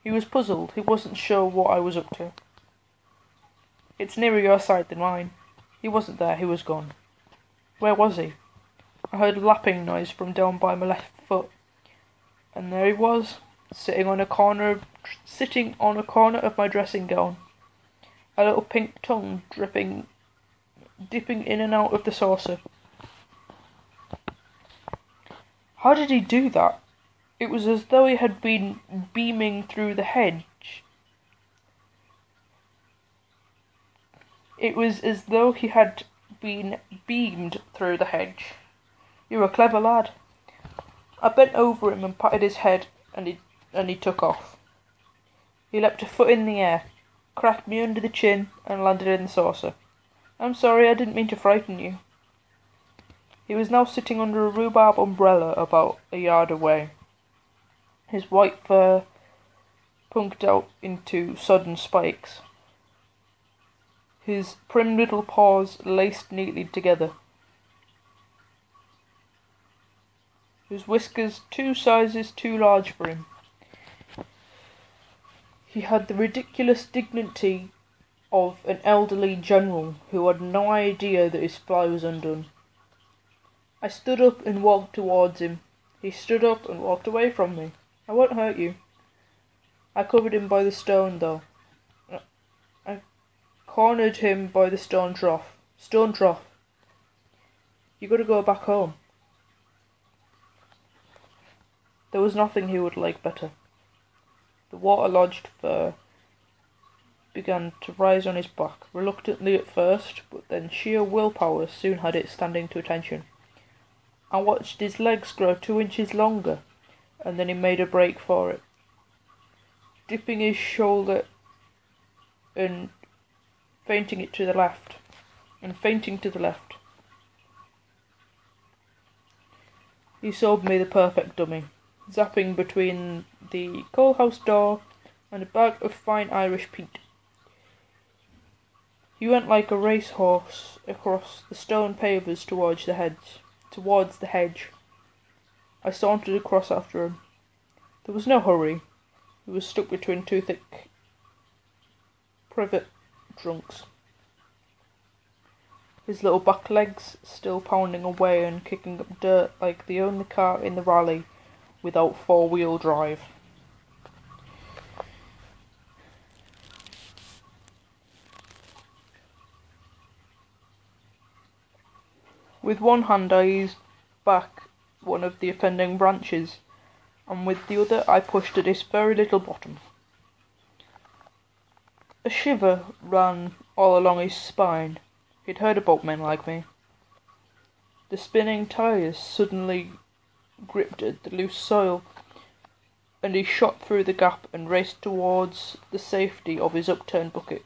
He was puzzled. He wasn't sure what I was up to. It's nearer your side than mine. He wasn't there. He was gone. Where was he? I heard a lapping noise from down by my left foot. And there he was, sitting on a corner of my dressing gown. A little pink tongue dipping in and out of the saucer. How did he do that? It was as though he had been beaming through the hedge. It was as though he had been beamed through the hedge. You're a clever lad. I bent over him and patted his head, and he took off. He leapt a foot in the air, cracked me under the chin, and landed in the saucer. I'm sorry, I didn't mean to frighten you. He was now sitting under a rhubarb umbrella about a yard away. His white fur punked out into sodden spikes. His prim little paws laced neatly together. His whiskers 2 sizes too large for him. He had the ridiculous dignity of an elderly general who had no idea that his fly was undone. I stood up and walked towards him. He stood up and walked away from me. I won't hurt you. I covered him by the stone, though. I cornered him by the stone trough. You gotta go back home. There was nothing he would like better. The water-lodged fur began to rise on his back, reluctantly at first, but then sheer willpower soon had it standing to attention. I watched his legs grow 2 inches longer, and then he made a break for it, dipping his shoulder and fainting to the left. He sold me the perfect dummy, zapping between the coal house door and a bag of fine Irish peat. He went like a racehorse across the stone pavers towards the hedge. I sauntered across after him. There was no hurry. He was stuck between 2 thick privet trunks, his little back legs still pounding away and kicking up dirt like the only car in the rally without 4-wheel drive. With one hand I eased back one of the offending branches, and with the other I pushed at his very little bottom. A shiver ran all along his spine. He'd heard about men like me. The spinning tyres suddenly gripped at the loose soil, and he shot through the gap and raced towards the safety of his upturned bucket.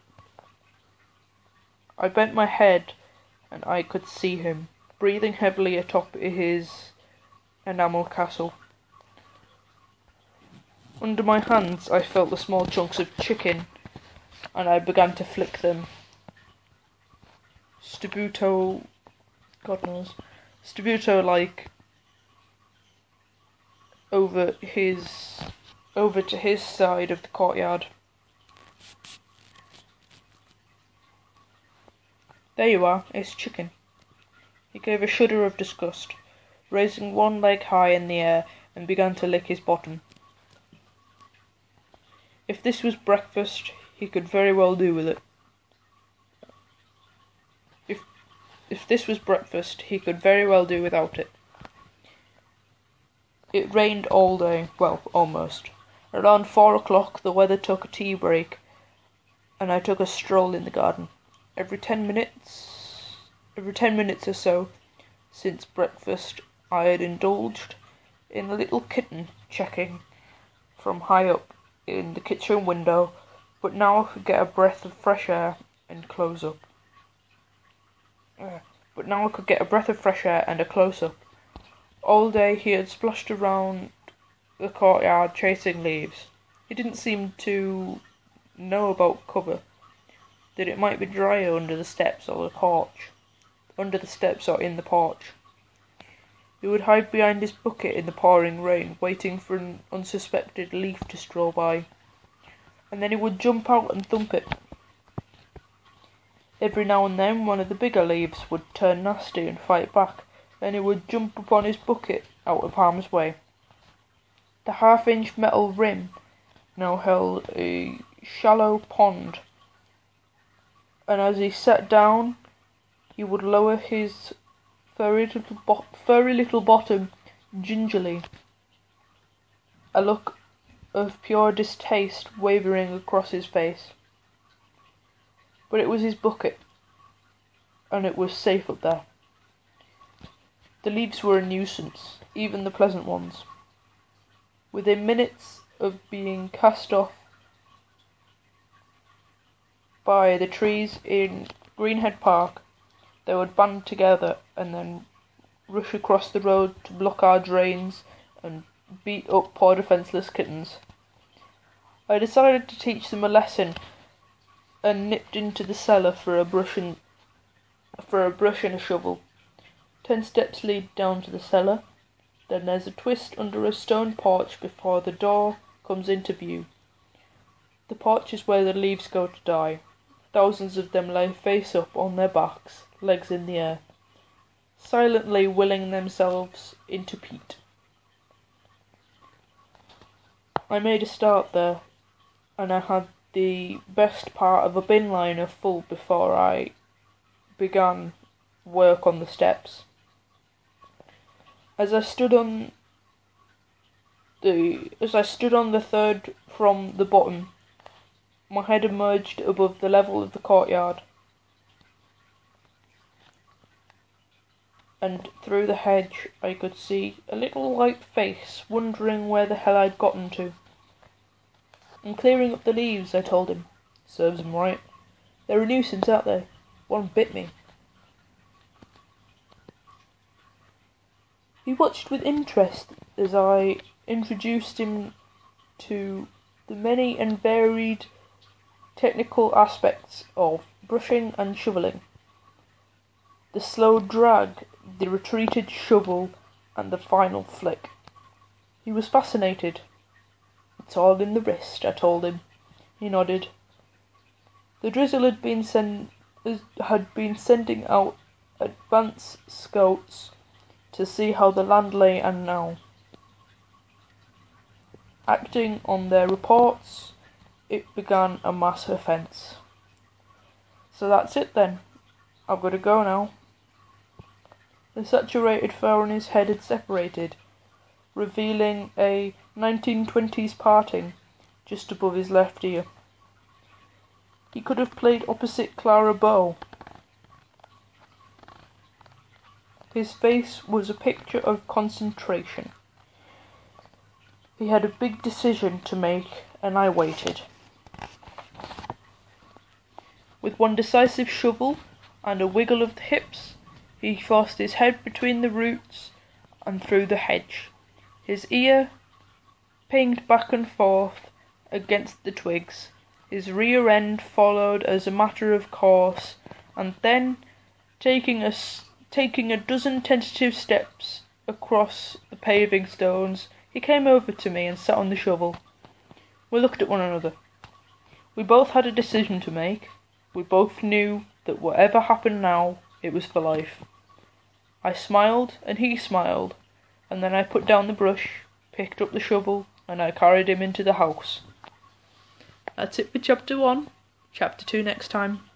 I bent my head, and I could see him, breathing heavily atop his enamel castle. Under my hands I felt the small chunks of chicken, and I began to flick them. Stubuto-like over to his side of the courtyard. There you are, it's chicken. He gave a shudder of disgust, raising one leg high in the air, and began to lick his bottom. If this was breakfast, he could very well do with it. If this was breakfast, he could very well do without it. It rained all day, well, almost. Around 4 o'clock the weather took a tea break, and I took a stroll in the garden. Every 10 minutes or so, since breakfast, I had indulged in a little kitten checking from high up in the kitchen window, but now I could get a breath of fresh air and a close-up. All day he had splashed around the courtyard chasing leaves. He didn't seem to know about cover, that it might be drier under the steps or in the porch. He would hide behind his bucket in the pouring rain, waiting for an unsuspected leaf to stroll by. and then he would jump out and thump it. Every now and then one of the bigger leaves would turn nasty and fight back, and he would jump upon his bucket out of harm's way. The half-inch metal rim now held a shallow pond, and as he sat down he would lower his furry little bottom gingerly, a look of pure distaste wavering across his face. But it was his bucket, and it was safe up there. The leaves were a nuisance, even the pleasant ones. Within minutes of being cast off by the trees in Greenhead Park, they would band together and then rush across the road to block our drains and beat up poor defenceless kittens. I decided to teach them a lesson and nipped into the cellar for a brush and a shovel. 10 steps lead down to the cellar, then there's a twist under a stone porch before the door comes into view. The porch is where the leaves go to die. Thousands of them lay face up on their backs, legs in the air, silently willing themselves into peat. I made a start there, and I had the best part of a bin liner full before I began work on the steps. As I stood on the third from the bottom, my head emerged above the level of the courtyard, and through the hedge I could see a little white face wondering where the hell I'd gotten to. "I'm clearing up the leaves," I told him. "Serves 'em right. They're a nuisance, aren't they? One bit me." He watched with interest as I introduced him to the many and varied technical aspects of brushing and shoveling. The slow drag, the retreated shovel, and the final flick. He was fascinated. "It's all in the wrist," I told him. He nodded. The drizzle had been sending out advance scouts to see how the land lay, and now, acting on their reports, it began a mass offence. "So that's it then. I've got to go now." The saturated fur on his head had separated, revealing a 1920s parting just above his left ear. He could have played opposite Clara Bow. His face was a picture of concentration. He had a big decision to make, and I waited. With one decisive shovel and a wiggle of the hips, he forced his head between the roots and through the hedge. His ear pinged back and forth against the twigs. His rear end followed as a matter of course, and then, taking a dozen tentative steps across the paving stones, he came over to me and sat on the shovel. We looked at one another. We both had a decision to make. We both knew that whatever happened now, it was for life. I smiled, and he smiled, and then I put down the brush, picked up the shovel, and I carried him into the house. That's it for Chapter 1. Chapter 2 next time.